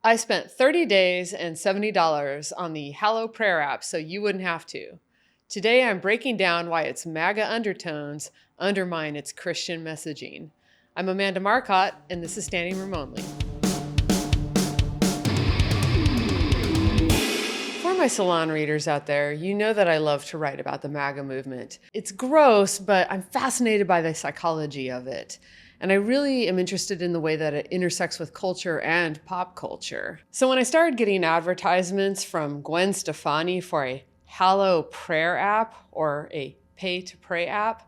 I spent 30 days and $70 on the Hallow prayer app so you wouldn't have to. Today I'm breaking down why its MAGA undertones undermine its Christian messaging. I'm Amanda Marcotte, and this is Standing Room Only. For my Salon readers out there, you know that I love to write about the MAGA movement. It's gross, but I'm fascinated by the psychology of it. And I really am interested in the way that it intersects with culture and pop culture. So when I started getting advertisements from Gwen Stefani for a Hallow prayer app or a pay to pray app,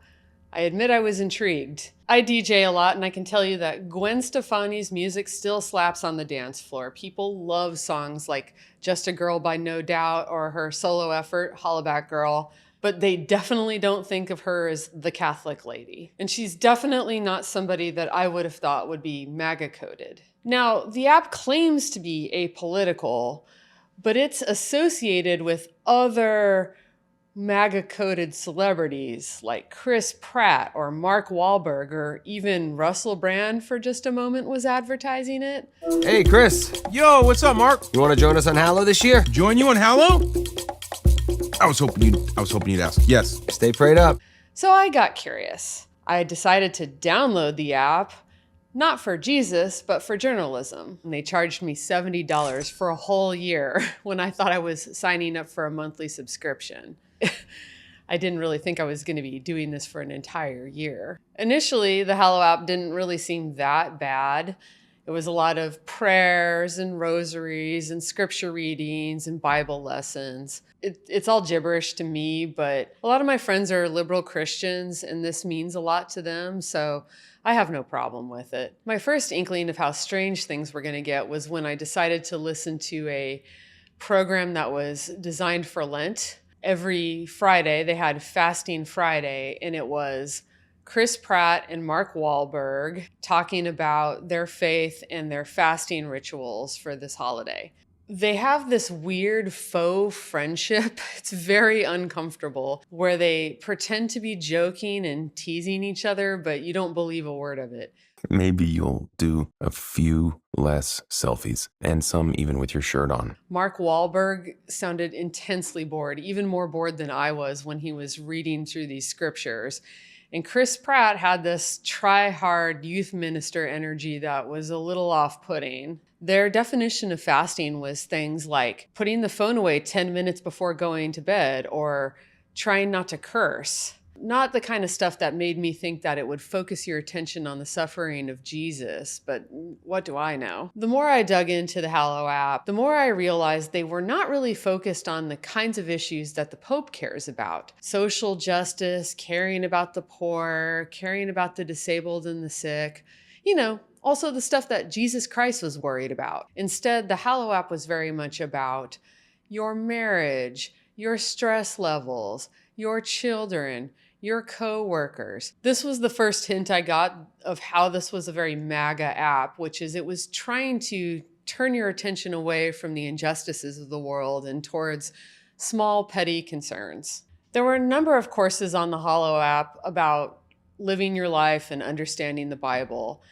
I admit I was intrigued. I DJ a lot, and I can tell you that Gwen Stefani's music still slaps on the dance floor. People love songs like Just a Girl by No Doubt or her solo effort, Hollaback Girl, but they definitely don't think of her as the Catholic lady. And she's definitely not somebody that I would have thought would be MAGA coded. Now, the app claims to be apolitical, but it's associated with other MAGA-coded celebrities like Chris Pratt or Mark Wahlberg, or even Russell Brand for just a moment was advertising it. Hey, Chris. Yo, what's up, Mark? You want to join us on Hallow this year? Join you on Hallow? I was hoping you'd ask. Yes. Stay prayed up. So I got curious. I decided to download the app, not for Jesus, but for journalism. And they charged me $70 for a whole year when I thought I was signing up for a monthly subscription. I didn't really think I was going to be doing this for an entire year. Initially, the Hallow app didn't really seem that bad. It was a lot of prayers and rosaries and scripture readings and Bible lessons. It's all gibberish to me, but a lot of my friends are liberal Christians, and this means a lot to them, so I have no problem with it. My first inkling of how strange things were going to get was when I decided to listen to a program that was designed for Lent. Every Friday, they had Fasting Friday, and it was Chris Pratt and Mark Wahlberg talking about their faith and their fasting rituals for this holiday. They have this weird faux friendship. It's very uncomfortable, where they pretend to be joking and teasing each other, but you don't believe a word of it. Maybe you'll do a few less selfies, and some even with your shirt on. Mark Wahlberg sounded intensely bored, even more bored than I was when he was reading through these scriptures. And Chris Pratt had this try-hard youth minister energy that was a little off-putting. Their definition of fasting was things like putting the phone away 10 minutes before going to bed or trying not to curse. Not the kind of stuff that made me think that it would focus your attention on the suffering of Jesus, but what do I know? The more I dug into the Hallow app, the more I realized they were not really focused on the kinds of issues that the Pope cares about. Social justice, caring about the poor, caring about the disabled and the sick. Also the stuff that Jesus Christ was worried about. Instead, the Hallow app was very much about your marriage, your stress levels, your children, your co-workers. This was the first hint I got of how this was a very MAGA app, which is it was trying to turn your attention away from the injustices of the world and towards small, petty concerns. There were a number of courses on the Hallow app about living your life and understanding the Bible.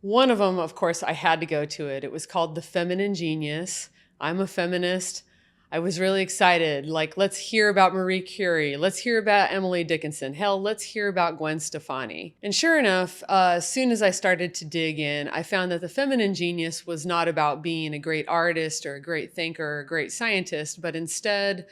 One of them, of course, I had to go to it. It was called The Feminine Genius. I'm a feminist. I was really excited. Let's hear about Marie Curie. Let's hear about Emily Dickinson. Hell, let's hear about Gwen Stefani. And sure enough, as soon as I started to dig in, I found that the feminine genius was not about being a great artist or a great thinker or a great scientist, but instead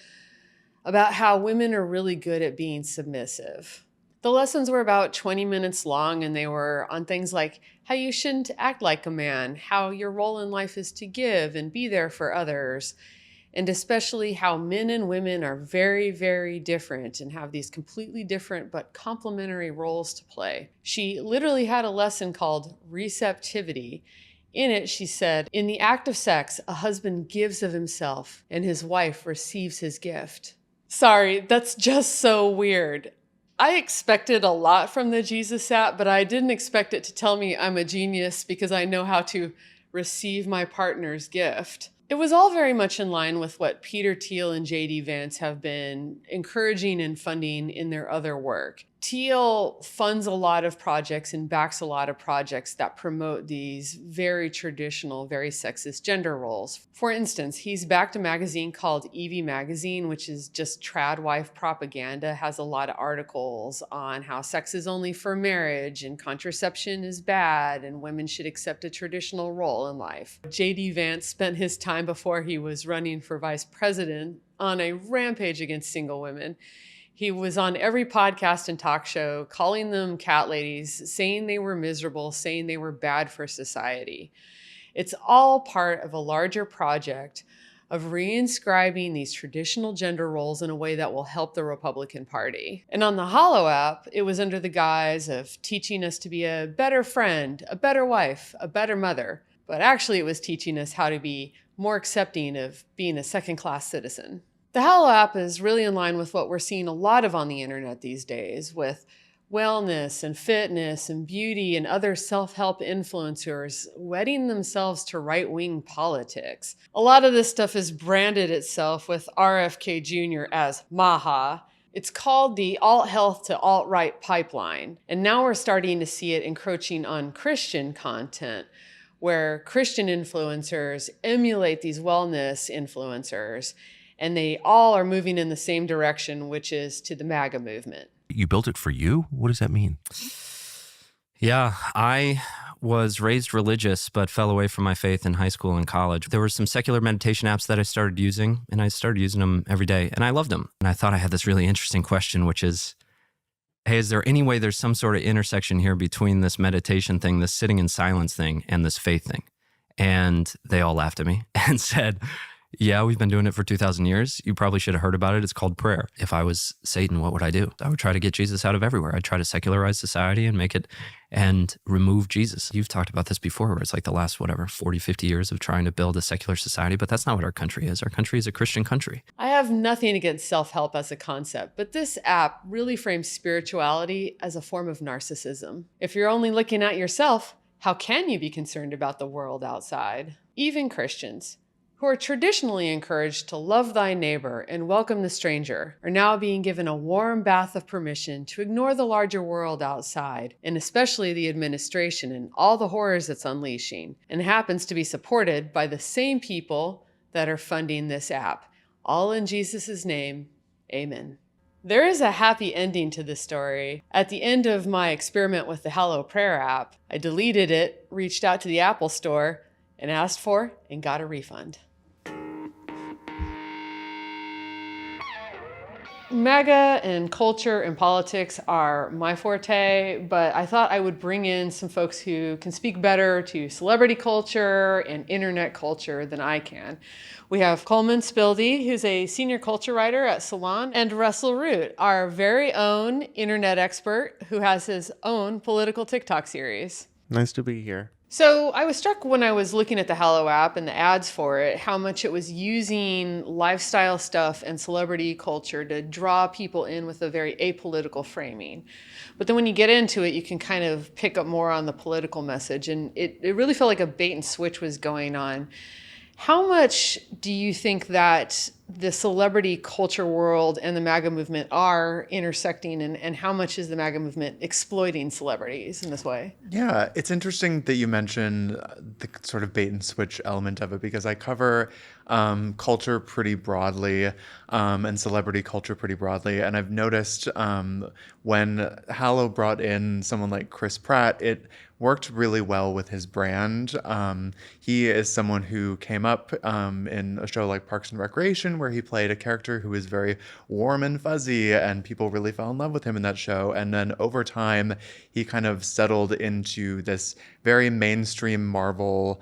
about how women are really good at being submissive. The lessons were about 20 minutes long, and they were on things like how you shouldn't act like a man, how your role in life is to give and be there for others, and especially how men and women are very, very different and have these completely different but complementary roles to play. She literally had a lesson called Receptivity. In it, she said, in the act of sex, a husband gives of himself and his wife receives his gift. Sorry, that's just so weird. I expected a lot from the Jesus app, but I didn't expect it to tell me I'm a genius because I know how to receive my partner's gift. It was all very much in line with what Peter Thiel and J.D. Vance have been encouraging and funding in their other work. Teal funds a lot of projects and backs a lot of projects that promote these very traditional, very sexist gender roles. For instance, he's backed a magazine called Evie Magazine, which is just trad wife propaganda, has a lot of articles on how sex is only for marriage and contraception is bad and women should accept a traditional role in life. J.D. Vance spent his time before he was running for vice president on a rampage against single women. He was on every podcast and talk show calling them cat ladies, saying they were miserable, saying they were bad for society. It's all part of a larger project of reinscribing these traditional gender roles in a way that will help the Republican Party. And on the Hallow app, it was under the guise of teaching us to be a better friend, a better wife, a better mother. But actually, it was teaching us how to be more accepting of being a second-class citizen. The Hallow app is really in line with what we're seeing a lot of on the internet these days, with wellness and fitness and beauty and other self-help influencers wedding themselves to right-wing politics. A lot of this stuff has branded itself with RFK Jr. as MAGA. It's called the alt-health to alt-right pipeline, and now we're starting to see it encroaching on Christian content, where Christian influencers emulate these wellness influencers, and they all are moving in the same direction, which is to the MAGA movement. You built it for you? What does that mean? Yeah, I was raised religious, but fell away from my faith in high school and college. There were some secular meditation apps that I started using, and I started using them every day, and I loved them. And I thought I had this really interesting question, which is, hey, is there any way there's some sort of intersection here between this meditation thing, this sitting in silence thing, and this faith thing? And they all laughed at me and said, yeah, we've been doing it for 2,000 years. You probably should have heard about it. It's called prayer. If I was Satan, what would I do? I would try to get Jesus out of everywhere. I'd try to secularize society and make it and remove Jesus. You've talked about this before, where it's like the last, 40, 50 years of trying to build a secular society, but that's not what our country is. Our country is a Christian country. I have nothing against self-help as a concept, but this app really frames spirituality as a form of narcissism. If you're only looking at yourself, how can you be concerned about the world outside? Even Christians, who are traditionally encouraged to love thy neighbor and welcome the stranger, are now being given a warm bath of permission to ignore the larger world outside, and especially the administration and all the horrors it's unleashing, and happens to be supported by the same people that are funding this app. All in Jesus' name, amen. There is a happy ending to this story. At the end of my experiment with the Hallow prayer app, I deleted it, reached out to the Apple Store, and asked for and got a refund. MAGA and culture and politics are my forte, but I thought I would bring in some folks who can speak better to celebrity culture and internet culture than I can. We have Coleman Spildy, who's a senior culture writer at Salon, and Russell Root, our very own internet expert who has his own political TikTok series. Nice to be here. So I was struck when I was looking at the Hallow app and the ads for it, how much it was using lifestyle stuff and celebrity culture to draw people in with a very apolitical framing. But then when you get into it, you can kind of pick up more on the political message. And it really felt like a bait and switch was going on. How much do you think that the celebrity culture world and the MAGA movement are intersecting, and how much is the MAGA movement exploiting celebrities in this way? Yeah, it's interesting that you mentioned the sort of bait and switch element of it, because I cover culture pretty broadly and celebrity culture pretty broadly. And I've noticed when Hallow brought in someone like Chris Pratt, it worked really well with his brand. He is someone who came up in a show like Parks and Recreation, where he played a character who was very warm and fuzzy, and people really fell in love with him in that show. And then over time, he kind of settled into this very mainstream Marvel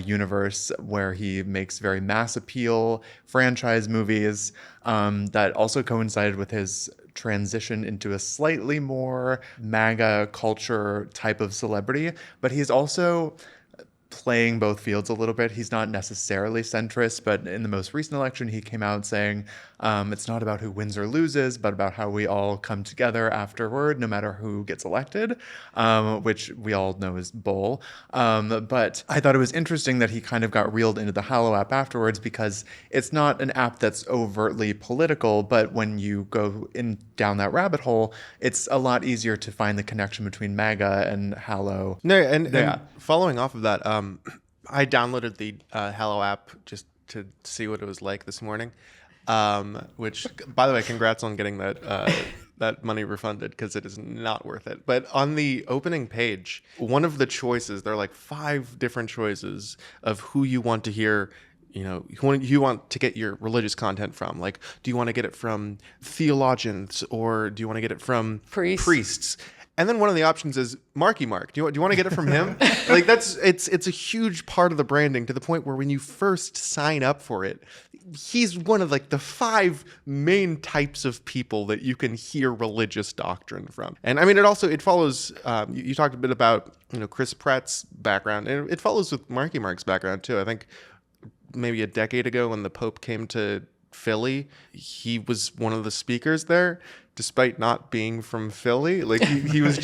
universe where he makes very mass appeal franchise movies that also coincided with his transition into a slightly more MAGA culture type of celebrity. But he's also playing both fields a little bit. He's not necessarily centrist, but in the most recent election, he came out saying it's not about who wins or loses, but about how we all come together afterward, no matter who gets elected, which we all know is bull. But I thought it was interesting that he kind of got reeled into the Hallow app afterwards, because it's not an app that's overtly political, but when you go in down that rabbit hole, it's a lot easier to find the connection between MAGA and Hallow. No, and following off of that, I downloaded the Hallow app just to see what it was like this morning. Which, by the way, congrats on getting that money refunded, because it is not worth it. But on the opening page, one of the choices, there are like 5 different choices of who you want to hear. Who you want to get your religious content from. Like, do you want to get it from theologians, or do you want to get it from priests? And then one of the options is Marky Mark. Do you want to get it from him? Like, it's a huge part of the branding, to the point where when you first sign up for it, he's one of like the 5 main types of people that you can hear religious doctrine from. And I mean, it follows. You talked a bit about Chris Pratt's background, and it follows with Marky Mark's background too. I think maybe a decade ago, when the Pope came to Philly, he was one of the speakers there, despite not being from Philly. Like, he was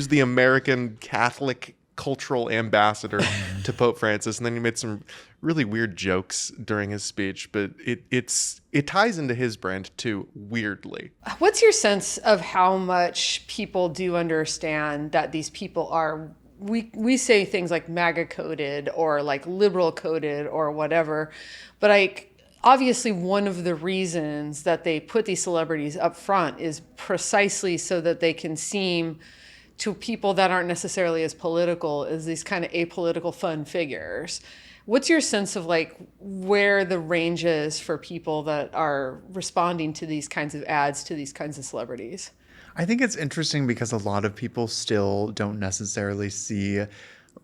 the American Catholic cultural ambassador to Pope Francis, and then he made some really weird jokes during his speech, but it ties into his brand too, weirdly. What's your sense of how much people do understand that these people are, we say things like MAGA coded or like liberal coded or whatever, but like, obviously one of the reasons that they put these celebrities up front is precisely so that they can seem to people that aren't necessarily as political as these kind of apolitical fun figures. What's your sense of like where the range is for people that are responding to these kinds of ads, to these kinds of celebrities? I think it's interesting because a lot of people still don't necessarily see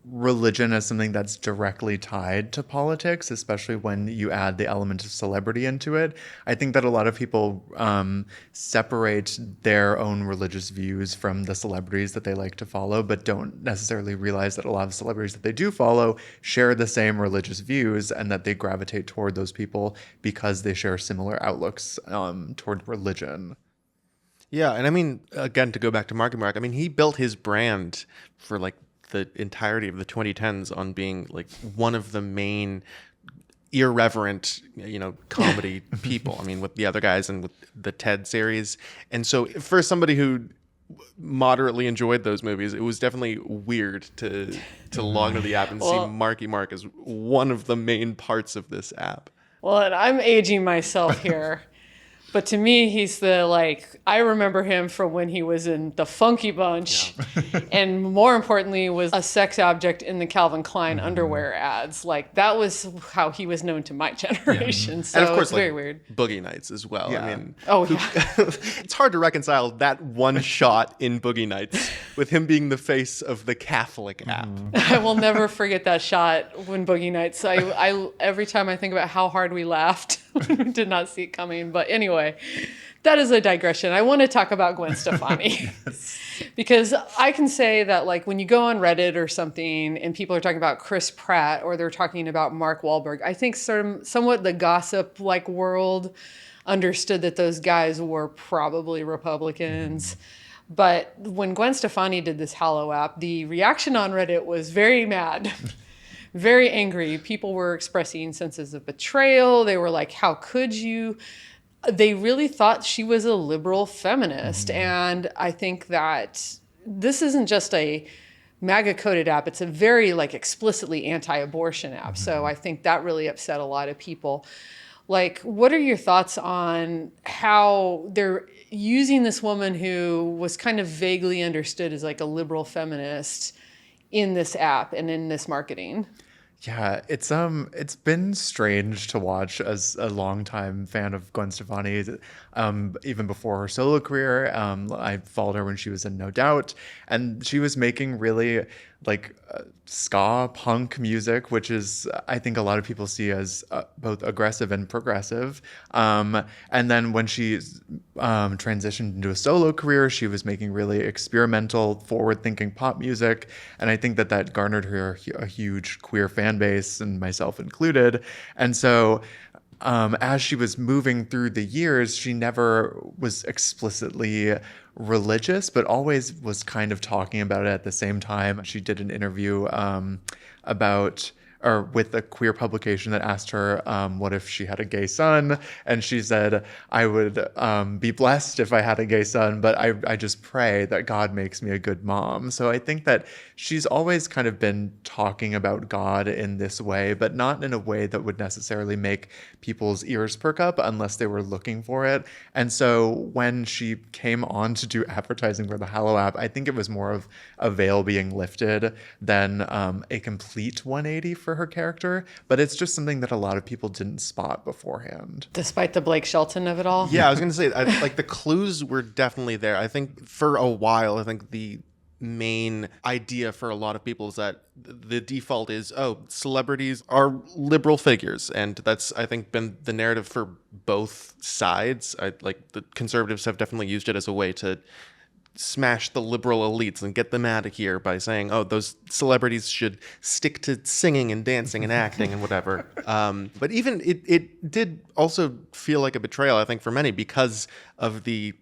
religion as something that's directly tied to politics, especially when you add the element of celebrity into it. I think that a lot of people separate their own religious views from the celebrities that they like to follow, but don't necessarily realize that a lot of celebrities that they do follow share the same religious views, and that they gravitate toward those people because they share similar outlooks toward religion. Yeah, and I mean, again, to go back to Marky Mark, I mean, he built his brand for like the entirety of the 2010s on being like one of the main irreverent, comedy people. I mean, with the other guys and with the Ted series. And so for somebody who moderately enjoyed those movies, it was definitely weird to log into the app and see Marky Mark as one of the main parts of this app. Well, and I'm aging myself here. But to me, he's I remember him from when he was in the Funky Bunch, and more importantly, was a sex object in the Calvin Klein underwear ads. Like, that was how he was known to my generation. So and of course, it's very weird. Boogie Nights as well. Yeah. I mean, it's hard to reconcile that one shot in Boogie Nights with him being the face of the Catholic app. I will never forget that shot when Boogie Nights. I every time I think about how hard we laughed, did not see it coming. But anyway, that is a digression. I want to talk about Gwen Stefani. Because I can say that, like, when you go on Reddit or something and people are talking about Chris Pratt or they're talking about Mark Wahlberg, I think somewhat the gossip world understood that those guys were probably Republicans. But when Gwen Stefani did this Hallow app, the reaction on Reddit was very mad. Very angry. People were expressing senses of betrayal. They were like, how could you? They really thought she was a liberal feminist. And I think that this isn't just a MAGA coded app. It's a very explicitly anti-abortion app. So I think that really upset a lot of people. Like, what are your thoughts on how they're using this woman who was kind of vaguely understood as like a liberal feminist in this app and in this marketing? Yeah, it's been strange to watch as a longtime fan of Gwen Stefani. Even before her solo career, I followed her when she was in No Doubt, and she was making really ska punk music, which is, I think a lot of people see as both aggressive and progressive. And then when she transitioned into a solo career, she was making really experimental, forward-thinking pop music. And I think that garnered her a huge queer fan base, and myself included. And so as she was moving through the years, she never was explicitly religious, but always was kind of talking about it at the same time. She did an interview with a queer publication that asked her what if she had a gay son, and she said, I would be blessed if I had a gay son, but I just pray that God makes me a good mom. So I think that she's always kind of been talking about God in this way, but not in a way that would necessarily make people's ears perk up unless they were looking for it. And so when she came on to do advertising for the Hallow app, I think it was more of a veil being lifted than a complete 180 for her character, but it's just something that a lot of people didn't spot beforehand. Despite the Blake Shelton of it all? Yeah, I was going to say, the clues were definitely there. I think for a while, I think the main idea for a lot of people is that the default is, celebrities are liberal figures, and that's, I think, been the narrative for both sides. The conservatives have definitely used it as a way to smash the liberal elites and get them out of here by saying, those celebrities should stick to singing and dancing and acting and whatever. But even it did also feel like a betrayal, I think, for many, because of the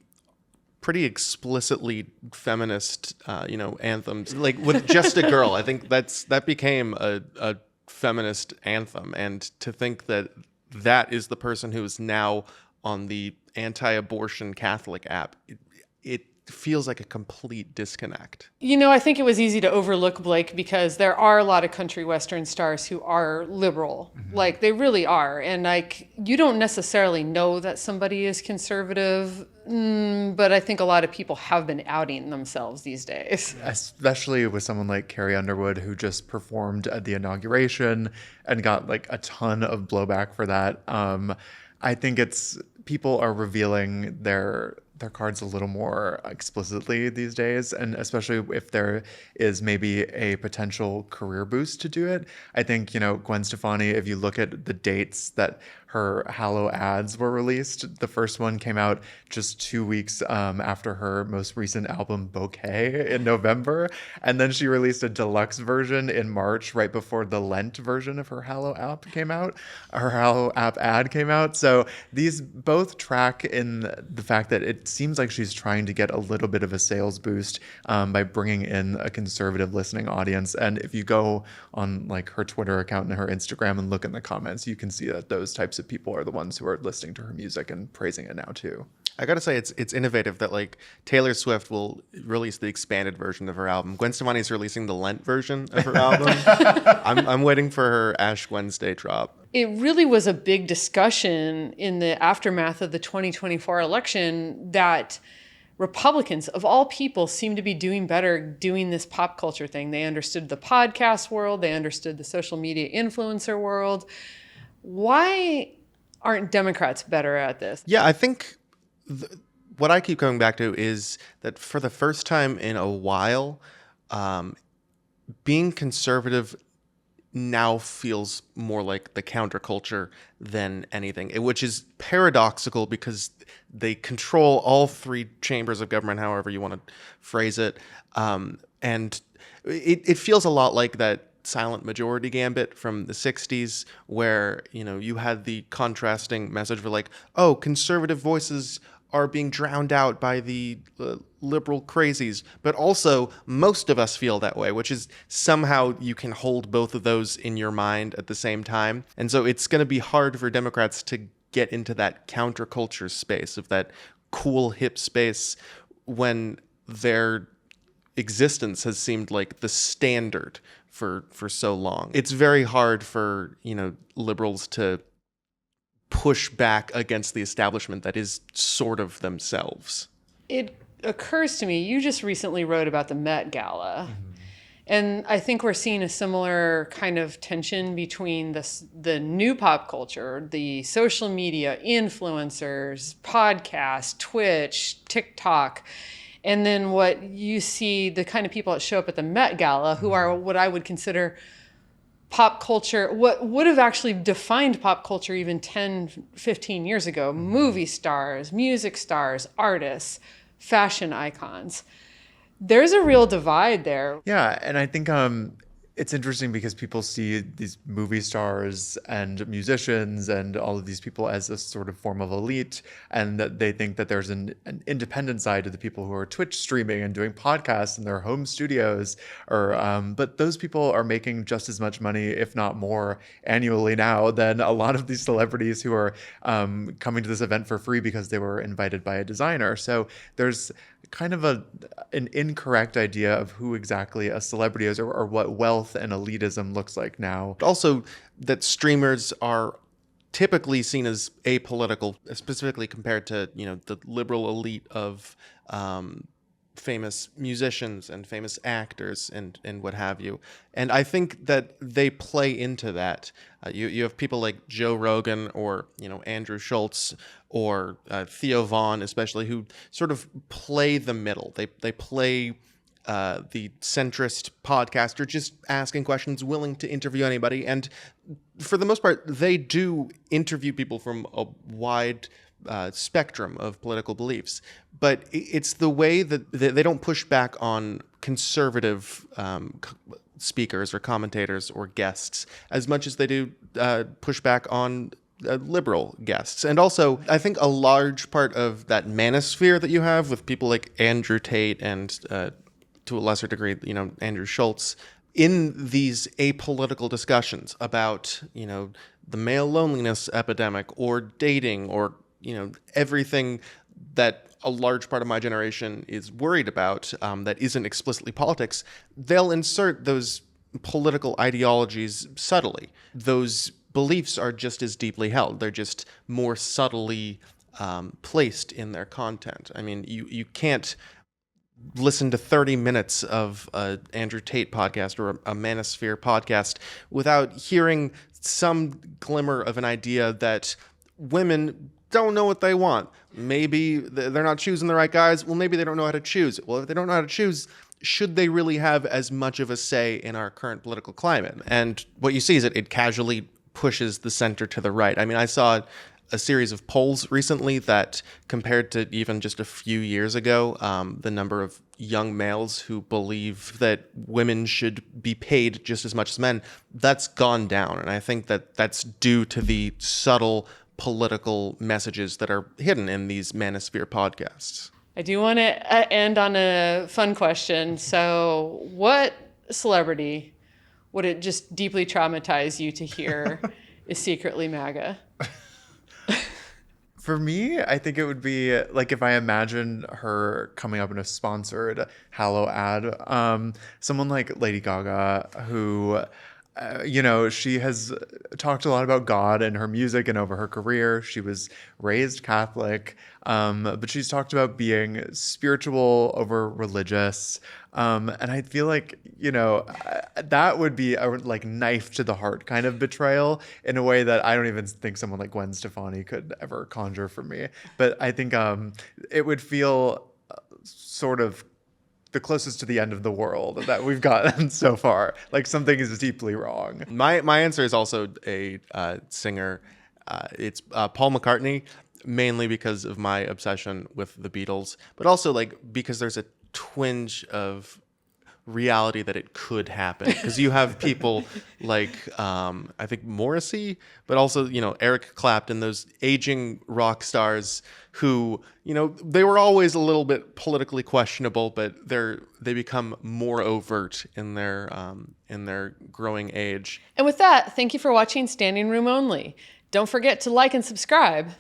pretty explicitly feminist, anthems, like with Just a Girl. I think that became a feminist anthem, and to think that is the person who is now on the anti-abortion Catholic app, it feels like a complete disconnect. I think it was easy to overlook Blake because there are a lot of country western stars who are liberal. Mm-hmm. They really are. And you don't necessarily know that somebody is conservative, but I think a lot of people have been outing themselves these days. Especially with someone like Carrie Underwood, who just performed at the inauguration and got a ton of blowback for that. I think people are revealing their cards a little more explicitly these days, and especially if there is maybe a potential career boost to do it. I think, Gwen Stefani, if you look at the dates that her Hallow ads were released, the first one came out just 2 weeks after her most recent album Bouquet in November, and then she released a deluxe version in March, right before the Lent version of her Hallow app came out. Her Hallow app ad came out. So these both track in the fact that it seems like she's trying to get a little bit of a sales boost by bringing in a conservative listening audience. And if you go on her Twitter account and her Instagram and look in the comments, you can see that those types of people are the ones who are listening to her music and praising it now too. I gotta say, it's innovative that Taylor Swift will release the expanded version of her album. Gwen Stefani's releasing the Lent version of her album. I'm waiting for her Ash Wednesday drop. It really was a big discussion in the aftermath of the 2024 election that Republicans, of all people, seem to be doing better doing this pop culture thing. They understood the podcast world. They understood the social media influencer world. Why aren't Democrats better at this? Yeah, I think what I keep coming back to is that for the first time in a while, being conservative now feels more like the counterculture than anything, which is paradoxical because they control all three chambers of government, however you want to phrase it. And it feels a lot like that silent majority gambit from the 60s, where, you had the contrasting message for conservative voices are being drowned out by the liberal crazies, but also most of us feel that way, which is somehow you can hold both of those in your mind at the same time. And so it's going to be hard for Democrats to get into that counterculture space, of that cool hip space, when their existence has seemed like the standard for so long. It's very hard for, liberals to push back against the establishment that is sort of themselves. It occurs to me, you just recently wrote about the Met Gala. Mm-hmm. And I think we're seeing a similar kind of tension between the new pop culture, the social media, influencers, podcasts, Twitch, TikTok, and then what you see, the kind of people that show up at the Met Gala, who are what I would consider pop culture, what would have actually defined pop culture even 10, 15 years ago. Movie stars, music stars, artists, fashion icons. There's a real divide there. Yeah, and I think it's interesting because people see these movie stars and musicians and all of these people as a sort of form of elite, and that they think that there's an independent side to the people who are Twitch streaming and doing podcasts in their home studios. But those people are making just as much money, if not more, annually now than a lot of these celebrities who are coming to this event for free because they were invited by a designer. So there's kind of an incorrect idea of who exactly a celebrity is, or what wealth and elitism looks like now. Also, that streamers are typically seen as apolitical, specifically compared to, the liberal elite of famous musicians and famous actors and what have you. And I think that they play into that. You have people like Joe Rogan or, Andrew Schultz or Theo Vaughn, especially, who sort of play the middle. They play the centrist podcaster, just asking questions, willing to interview anybody. And for the most part, they do interview people from a wide spectrum of political beliefs. But it's the way that they don't push back on conservative speakers or commentators or guests as much as they do push back on liberal guests. And also, I think a large part of that manosphere that you have with people like Andrew Tate and to a lesser degree, Andrew Schultz, in these apolitical discussions about, the male loneliness epidemic or dating or, everything that a large part of my generation is worried about that isn't explicitly politics, they'll insert those political ideologies subtly. Those beliefs are just as deeply held. They're just more subtly placed in their content. I mean, you can't listen to 30 minutes of a Andrew Tate podcast or a Manosphere podcast without hearing some glimmer of an idea that women don't know what they want. Maybe they're not choosing the right guys. Well, maybe they don't know how to choose. Well, if they don't know how to choose, should they really have as much of a say in our current political climate? And what you see is that it casually pushes the center to the right. I mean, I saw a series of polls recently that compared to even just a few years ago, the number of young males who believe that women should be paid just as much as men, that's gone down. And I think that that's due to the subtle political messages that are hidden in these Manosphere podcasts. I do want to end on a fun question. So what celebrity would it just deeply traumatize you to hear is secretly MAGA? For me, I think it would be like if I imagine her coming up in a sponsored Hallow ad, someone like Lady Gaga, who, she has talked a lot about God in her music and over her career. She was raised Catholic, but she's talked about being spiritual over religious. And I feel like, that would be a knife to the heart kind of betrayal in a way that I don't even think someone like Gwen Stefani could ever conjure for me. But I think it would feel sort of the closest to the end of the world that we've gotten so far. Like something is deeply wrong. My answer is also a singer. It's Paul McCartney, mainly because of my obsession with the Beatles, but also because there's a twinge of reality that it could happen, because you have people like I think Morrissey, but also Eric Clapton, those aging rock stars who they were always a little bit politically questionable, but they become more overt in their growing age. And with that, thank you for watching Standing Room Only. Don't forget to like and subscribe.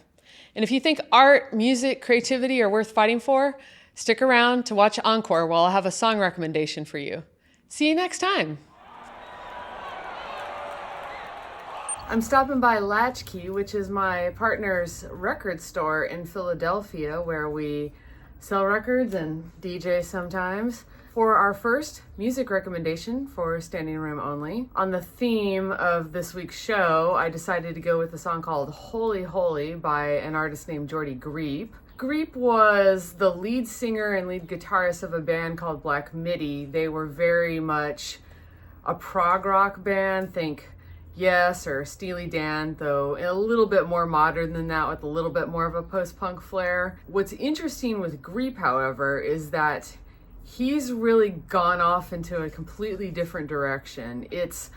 And if you think art, music, creativity are worth fighting for, stick around to watch Encore while I have a song recommendation for you. See you next time. I'm stopping by Latchkey, which is my partner's record store in Philadelphia, where we sell records and DJ sometimes. For our first music recommendation for Standing Room Only, on the theme of this week's show, I decided to go with a song called Holy Holy by an artist named Jordy Greep. Greep was the lead singer and lead guitarist of a band called Black Midi. They were very much a prog rock band, think Yes or Steely Dan, though a little bit more modern than that with a little bit more of a post-punk flair. What's interesting with Greep, however, is that he's really gone off into a completely different direction. It's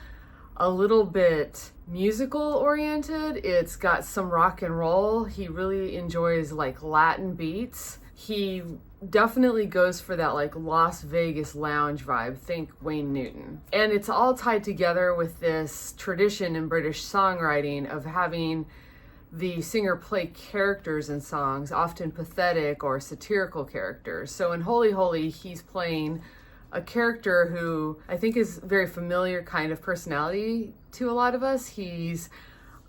a little bit musical oriented. It's got some rock and roll. He really enjoys like Latin beats. He definitely goes for that like Las Vegas lounge vibe. Think Wayne Newton. And it's all tied together with this tradition in British songwriting of having the singer play characters in songs, often pathetic or satirical characters. So in Holy Holy, he's playing a character who I think is very familiar kind of personality to a lot of us. He's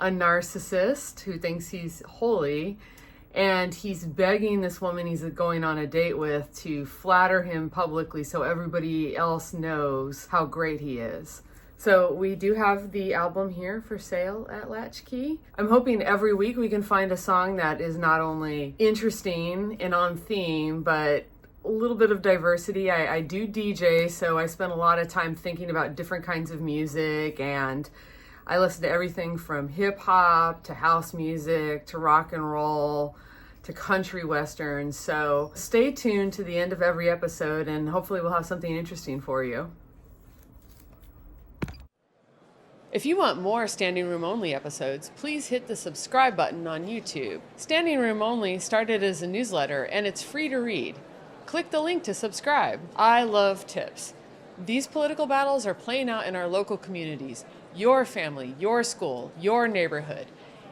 a narcissist who thinks he's holy, and he's begging this woman he's going on a date with to flatter him publicly so everybody else knows how great he is. So we do have the album here for sale at Latchkey. I'm hoping every week we can find a song that is not only interesting and on theme, but a little bit of diversity. I do DJ, so I spend a lot of time thinking about different kinds of music, and I listen to everything from hip hop to house music to rock and roll to country western. So stay tuned to the end of every episode, and hopefully we'll have something interesting for you. If you want more Standing Room Only episodes, please hit the subscribe button on YouTube. Standing Room Only started as a newsletter, and it's free to read. Click the link to subscribe. I love tips. These political battles are playing out in our local communities, your family, your school, your neighborhood.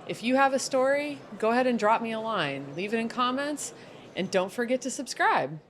If you have a story, go ahead and drop me a line, leave it in comments, and don't forget to subscribe.